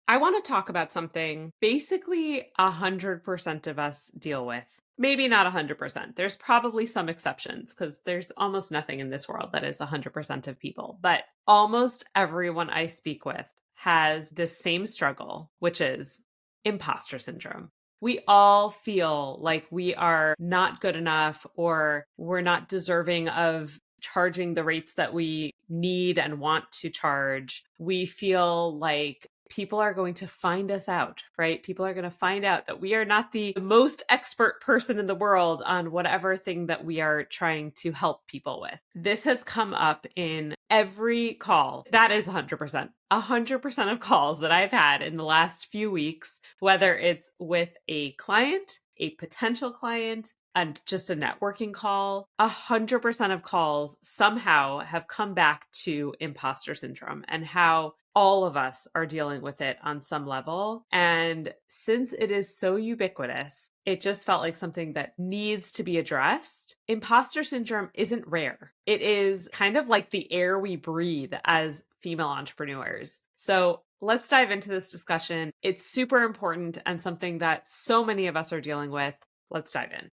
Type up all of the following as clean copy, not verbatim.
I want to talk about something basically 100% of us deal with. Maybe not 100%. There's probably some exceptions because there's almost nothing in this world that is 100% of people. But almost everyone I speak with has this same struggle, which is imposter syndrome. We all feel like we are not good enough or we're not deserving of charging the rates that we need and want to charge. We feel like people are going to find us out, right? People are going to find out that we are not the most expert person in the world on whatever thing that we are trying to help people with. This has come up in every call. That is 100%. 100% of calls that I've had in the last few weeks, whether it's with a client, a potential client, and just a networking call, 100% of calls somehow have come back to imposter syndrome and how all of us are dealing with it on some level. And since it is so ubiquitous, it just felt like something that needs to be addressed. Imposter syndrome isn't rare. It is kind of like the air we breathe as female entrepreneurs. So let's dive into this discussion. It's super important and something that so many of us are dealing with. Let's dive in.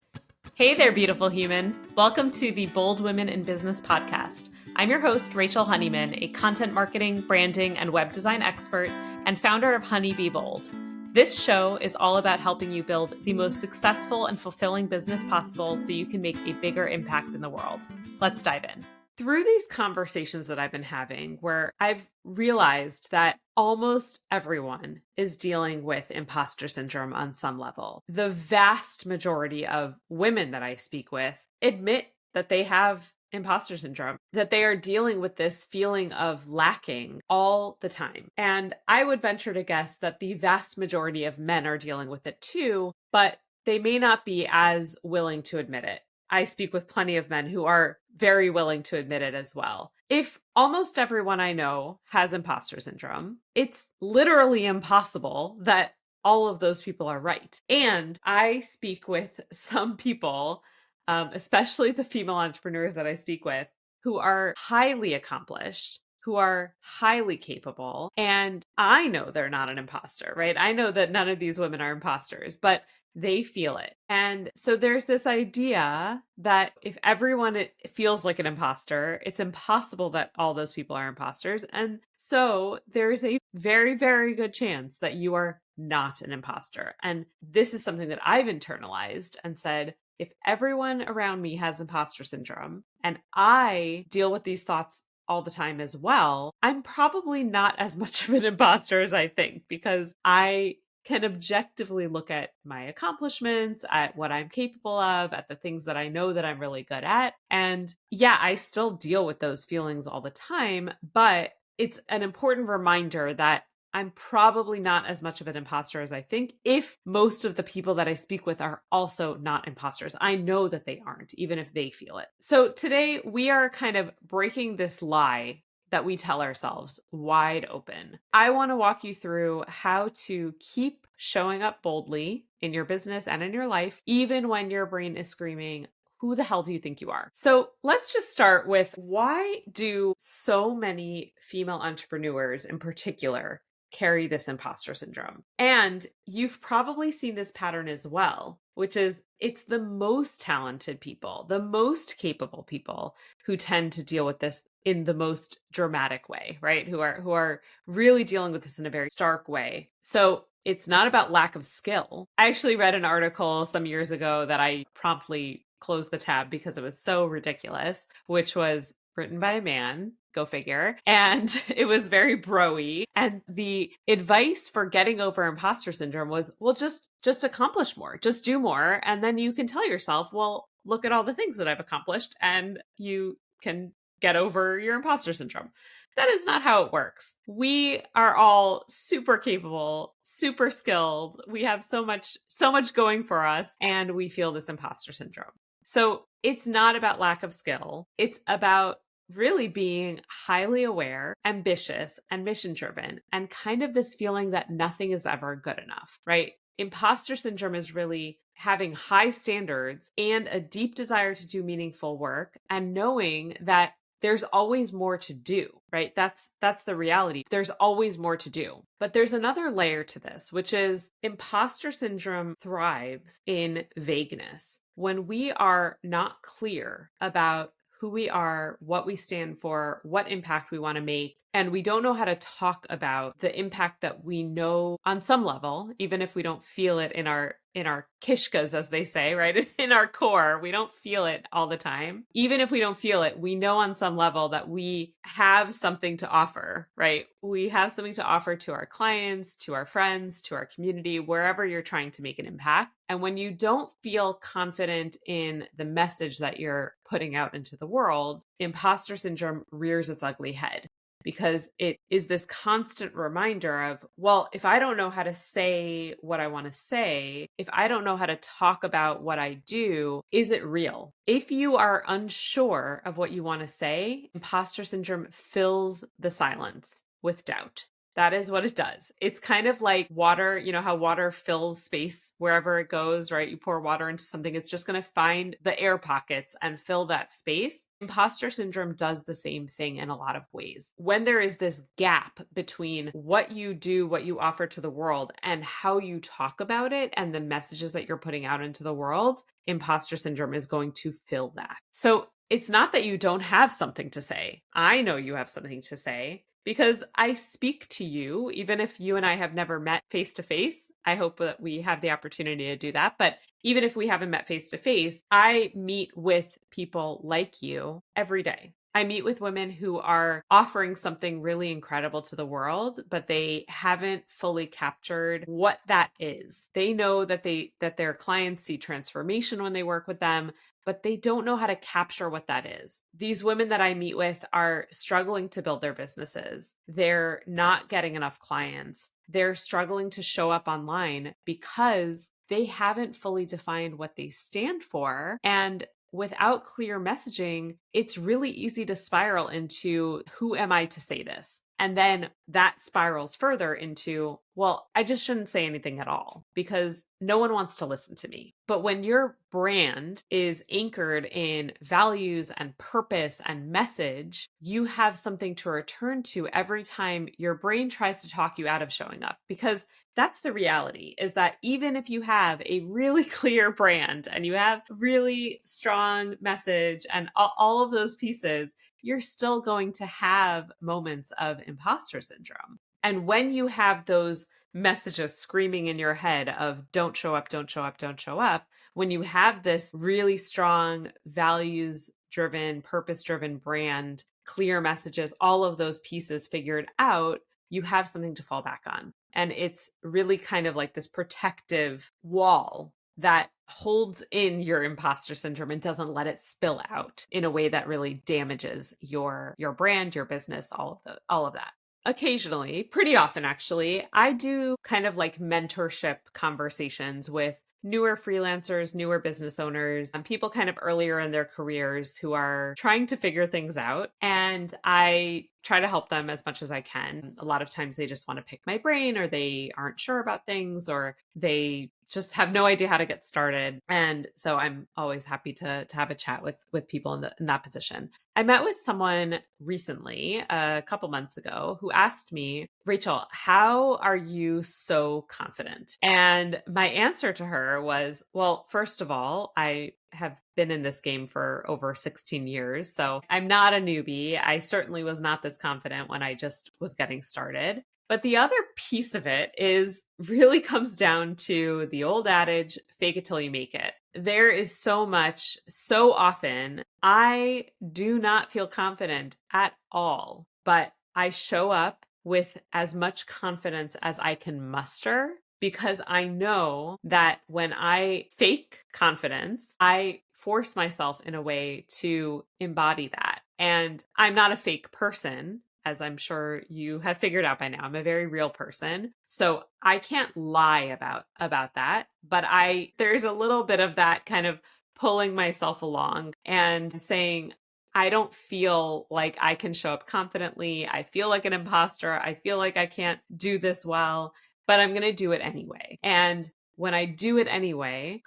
Hey there, beautiful human. Welcome to the Bold Women in Business podcast. I'm your host, Rachel Honeyman, a content marketing, branding, and web design expert and founder of Honey Be Bold. This show is all about helping you build the most successful and fulfilling business possible so you can make a bigger impact in the world. Let's dive in. Through these conversations that I've been having, where I've realized that almost everyone is dealing with imposter syndrome on some level. The vast majority of women that I speak with admit that they have imposter syndrome, that they are dealing with this feeling of lacking all the time. And I would venture to guess that the vast majority of men are dealing with it too, but they may not be as willing to admit it. I speak with plenty of men who are very willing to admit it as well. If almost everyone I know has imposter syndrome, it's literally impossible that all of those people are right. And I speak with some people, especially the female entrepreneurs that I speak with, who are highly accomplished, who are highly capable. And I know they're not an imposter, right? I know that none of these women are imposters, but they feel it. And so there's this idea that if everyone feels like an imposter, it's impossible that all those people are imposters. And so there's a very, very good chance that you are not an imposter. And this is something that I've internalized and said, if everyone around me has imposter syndrome and I deal with these thoughts all the time as well, I'm probably not as much of an imposter as I think, because I can objectively look at my accomplishments, at what I'm capable of, at the things that I know that I'm really good at. And yeah, I still deal with those feelings all the time, but it's an important reminder that I'm probably not as much of an imposter as I think, if most of the people that I speak with are also not imposters. I know that they aren't, even if they feel it. So today we are kind of breaking this lie that we tell ourselves wide open. I want to walk you through how to keep showing up boldly in your business and in your life, even when your brain is screaming, who the hell do you think you are? So let's just start with, why do so many female entrepreneurs in particular carry this imposter syndrome? And you've probably seen this pattern as well, which is it's the most talented people, the most capable people who tend to deal with this in the most dramatic way, right? Who are really dealing with this in a very stark way. So it's not about lack of skill. I actually read an article some years ago that I promptly closed the tab because it was so ridiculous, which was written by a man, go figure. And it was very bro-y. And the advice for getting over imposter syndrome was, well, just accomplish more, just do more. And then you can tell yourself, well, look at all the things that I've accomplished, and you can get over your imposter syndrome. That is not how it works. We are all super capable, super skilled. We have so much going for us, and we feel this imposter syndrome. So it's not about lack of skill. It's about really being highly aware, ambitious, and mission-driven, and kind of this feeling that nothing is ever good enough, right? Imposter syndrome is really having high standards and a deep desire to do meaningful work, and knowing that there's always more to do, right? That's the reality. There's always more to do. But there's another layer to this, which is imposter syndrome thrives in vagueness. When we are not clear about who we are, what we stand for, what impact we want to make, and we don't know how to talk about the impact that we know on some level, even if we don't feel it in our kishkas, as they say, right? In our core, we don't feel it all the time. Even if we don't feel it, we know on some level that we have something to offer, right? We have something to offer to our clients, to our friends, to our community, wherever you're trying to make an impact. And when you don't feel confident in the message that you're putting out into the world, imposter syndrome rears its ugly head, because it is this constant reminder of, well, if I don't know how to say what I want to say, if I don't know how to talk about what I do, is it real? If you are unsure of what you want to say, imposter syndrome fills the silence with doubt. That is what it does. It's kind of like water, you know how water fills space wherever it goes, right? You pour water into something, it's just going to find the air pockets and fill that space. Imposter syndrome does the same thing in a lot of ways. When there is this gap between what you do, what you offer to the world, and how you talk about it and the messages that you're putting out into the world, imposter syndrome is going to fill that. So it's not that you don't have something to say. I know you have something to say, because I speak to you, even if you and I have never met face to face. I hope that we have the opportunity to do that. But even if we haven't met face to face, I meet with people like you every day. I meet with women who are offering something really incredible to the world, but they haven't fully captured what that is. They know that their clients see transformation when they work with them, but they don't know how to capture what that is. These women that I meet with are struggling to build their businesses. They're not getting enough clients. They're struggling to show up online because they haven't fully defined what they stand for. And without clear messaging, it's really easy to spiral into, who am I to say this? And then that spirals further into, well, I just shouldn't say anything at all because no one wants to listen to me. But when your brand is anchored in values and purpose and message, you have something to return to every time your brain tries to talk you out of showing up. Because that's the reality, is that even if you have a really clear brand and you have really strong message and all of those pieces, you're still going to have moments of imposter syndrome. And when you have those messages screaming in your head of don't show up, don't show up, don't show up, when you have this really strong values driven, purpose driven brand, clear messages, all of those pieces figured out, you have something to fall back on. And it's really kind of like this protective wall that holds in your imposter syndrome and doesn't let it spill out in a way that really damages your brand, your business, all of that. Occasionally, pretty often actually, I do kind of like mentorship conversations with newer freelancers, newer business owners, and people kind of earlier in their careers who are trying to figure things out. And I try to help them as much as I can. A lot of times they just want to pick my brain, or they aren't sure about things, or they just have no idea how to get started. And so I'm always happy to have a chat with people in that position. I met with someone recently, a couple months ago, who asked me, Rachel, how are you so confident? And my answer to her was, well, first of all, I have been in this game for over 16 years. So I'm not a newbie. I certainly was not this confident when I just was getting started. But the other piece of it is really comes down to the old adage, fake it till you make it. There is so often, I do not feel confident at all, but I show up with as much confidence as I can muster, because I know that when I fake confidence, I force myself in a way to embody that. And I'm not a fake person, as I'm sure you have figured out by now. I'm a very real person. So I can't lie about that, but there's a little bit of that kind of pulling myself along and saying, I don't feel like I can show up confidently. I feel like an imposter. I feel like I can't do this well, but I'm going to do it anyway. And when I do it anyway,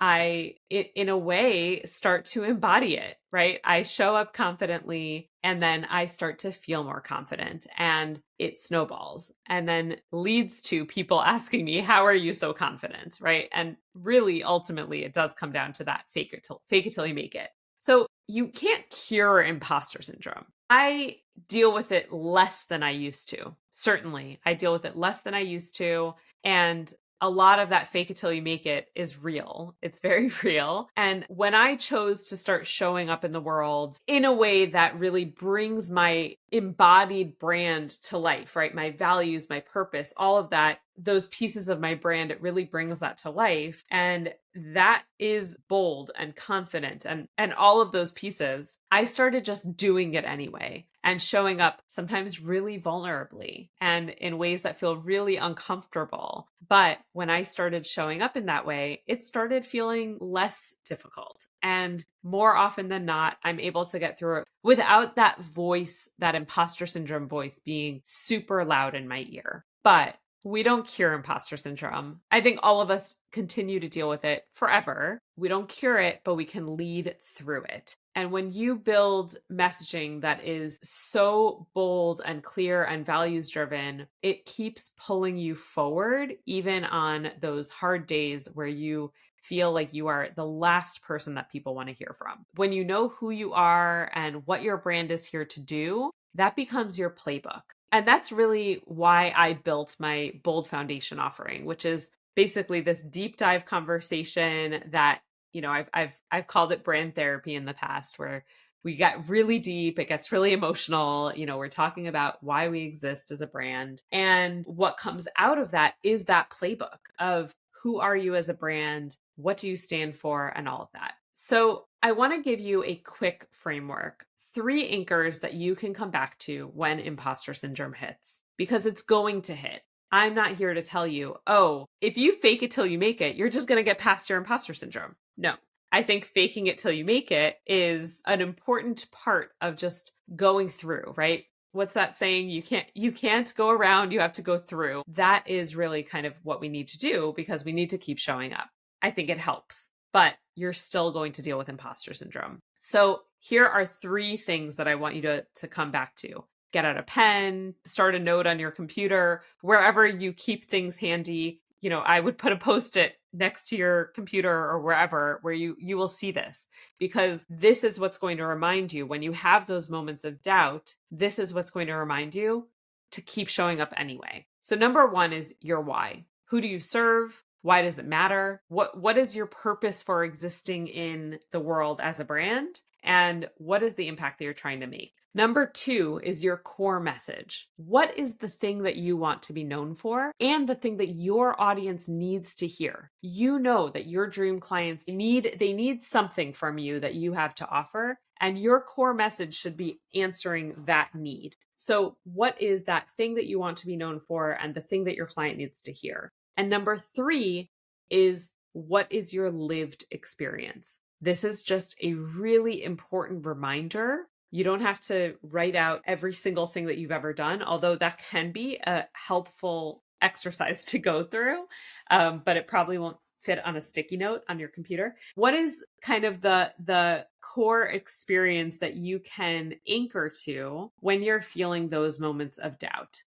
in a way, start to embody it, right? I show up confidently and then I start to feel more confident and it snowballs and then leads to people asking me, how are you so confident, right? And really, ultimately, it does come down to that fake it till you make it. So you can't cure imposter syndrome. I deal with it less than I used to. Certainly, I deal with it less than I used to. And a lot of that fake it till you make it is real. It's very real. And when I chose to start showing up in the world in a way that really brings my embodied brand to life, right? My values, my purpose, all of that, those pieces of my brand, it really brings that to life. And that is bold and confident and all of those pieces. I started just doing it anyway and showing up sometimes really vulnerably and in ways that feel really uncomfortable. But when I started showing up in that way, it started feeling less difficult. And more often than not, I'm able to get through it without that voice, that imposter syndrome voice being super loud in my ear. But we don't cure imposter syndrome. I think all of us continue to deal with it forever. We don't cure it, but we can lead through it. And when you build messaging that is so bold and clear and values driven, it keeps pulling you forward, even on those hard days where you feel like you are the last person that people want to hear from. When you know who you are and what your brand is here to do, that becomes your playbook. And that's really why I built my Bold Foundation offering, which is basically this deep dive conversation that, I've called it brand therapy in the past, where we get really deep, it gets really emotional. We're talking about why we exist as a brand. And what comes out of that is that playbook of who are you as a brand? What do you stand for? And all of that. So I want to give you a quick framework, 3 anchors that you can come back to when imposter syndrome hits, because it's going to hit. I'm not here to tell you, oh, if you fake it till you make it, you're just going to get past your imposter syndrome. No, I think faking it till you make it is an important part of just going through, right? What's that saying? You can't go around, you have to go through. That is really kind of what we need to do because we need to keep showing up. I think it helps, but you're still going to deal with imposter syndrome. So here are 3 things that I want you to come back to. Get out a pen, start a note on your computer, wherever you keep things handy. I would put a Post-it next to your computer or wherever where you will see this, because this is what's going to remind you when you have those moments of doubt. This is what's going to remind you to keep showing up anyway. So number 1 is your why. Who do you serve? Why does it matter? What is your purpose for existing in the world as a brand? And what is the impact that you're trying to make? Number 2 is your core message. What is the thing that you want to be known for and the thing that your audience needs to hear? You know that your dream clients need something from you that you have to offer, and your core message should be answering that need. So what is that thing that you want to be known for and the thing that your client needs to hear? And number 3 is, what is your lived experience? This is just a really important reminder. You don't have to write out every single thing that you've ever done, although that can be a helpful exercise to go through, but it probably won't fit on a sticky note on your computer. What is kind of the core experience that you can anchor to when you're feeling those moments of doubt?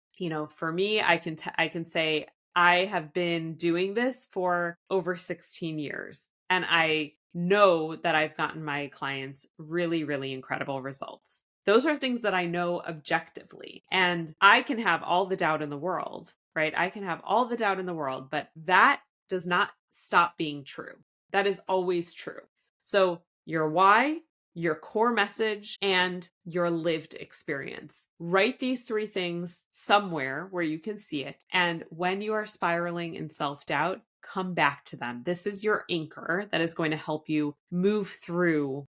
For me, I can say I have been doing this for over 16 years, and I know that I've gotten my clients really, really incredible results. Those are things that I know objectively, and I can have all the doubt in the world, right? I can have all the doubt in the world, but that does not stop being true. That is always true. So your why, your core message, and your lived experience. Write these 3 things somewhere where you can see it. And when you are spiraling in self-doubt, come back to them. This is your anchor that is going to help you move through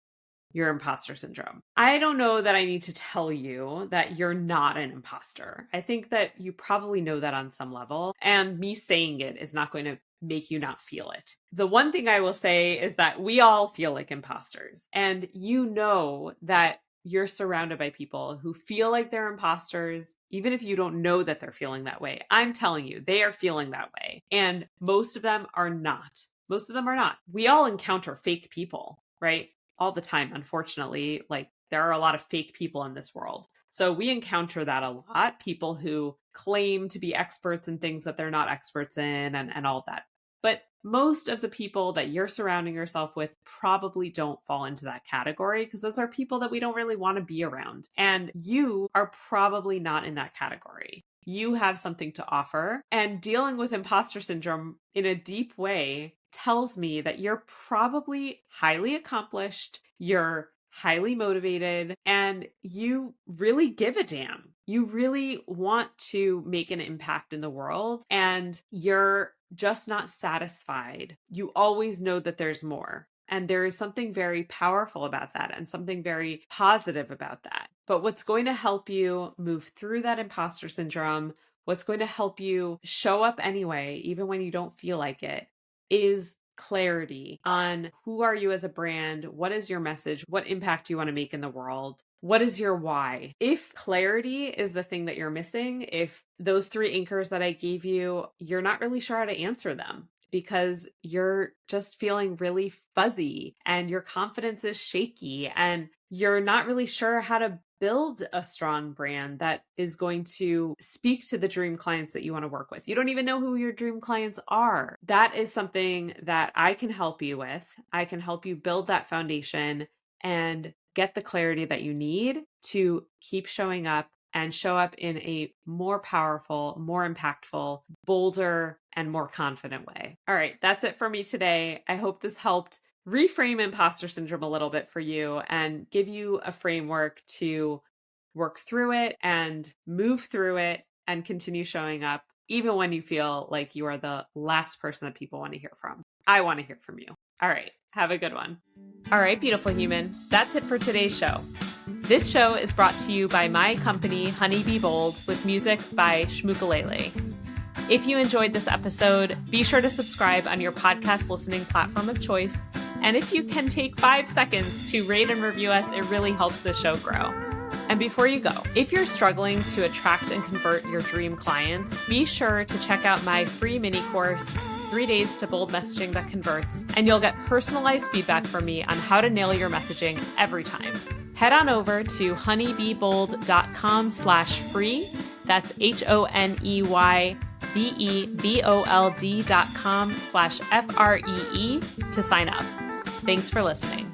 your imposter syndrome. I don't know that I need to tell you that you're not an imposter. I think that you probably know that on some level, and me saying it is not going to make you not feel it. The one thing I will say is that we all feel like imposters, and you know that you're surrounded by people who feel like they're imposters, even if you don't know that they're feeling that way. I'm telling you, they are feeling that way. And most of them are not. Most of them are not. We all encounter fake people, right? All the time, unfortunately. Like, there are a lot of fake people in this world. So we encounter that a lot. People who claim to be experts in things that they're not experts in and all that. But most of the people that you're surrounding yourself with probably don't fall into that category, because those are people that we don't really want to be around. And you are probably not in that category. You have something to offer. And dealing with imposter syndrome in a deep way tells me that you're probably highly accomplished, you're highly motivated, and you really give a damn. You really want to make an impact in the world, and you're just not satisfied. You always know that there's more. And there is something very powerful about that and something very positive about that. But what's going to help you move through that imposter syndrome, what's going to help you show up anyway, even when you don't feel like it, is clarity on who are you as a brand, what is your message, what impact do you want to make in the world, what is your why. If clarity is the thing that you're missing, if those 3 anchors that I gave you, you're not really sure how to answer them because you're just feeling really fuzzy and your confidence is shaky and you're not really sure how to build a strong brand that is going to speak to the dream clients that you want to work with. You don't even know who your dream clients are. That is something that I can help you with. I can help you build that foundation and get the clarity that you need to keep showing up and show up in a more powerful, more impactful, bolder, and more confident way. All right, that's it for me today. I hope this helped reframe imposter syndrome a little bit for you and give you a framework to work through it and move through it and continue showing up, even when you feel like you are the last person that people want to hear from. I want to hear from you. All right, have a good one. All right, beautiful human, that's it for today's show. This show is brought to you by my company, Honey Be Bold, with music by Shmukalele. If you enjoyed this episode, be sure to subscribe on your podcast listening platform of choice. And if you can take 5 seconds to rate and review us, it really helps the show grow. And before you go, if you're struggling to attract and convert your dream clients, be sure to check out my free mini course, 3 Days to Bold Messaging That Converts, and you'll get personalized feedback from me on how to nail your messaging every time. Head on over to honeybebold.com/free. That's HONEYBEBOLD.com/FREE to sign up. Thanks for listening.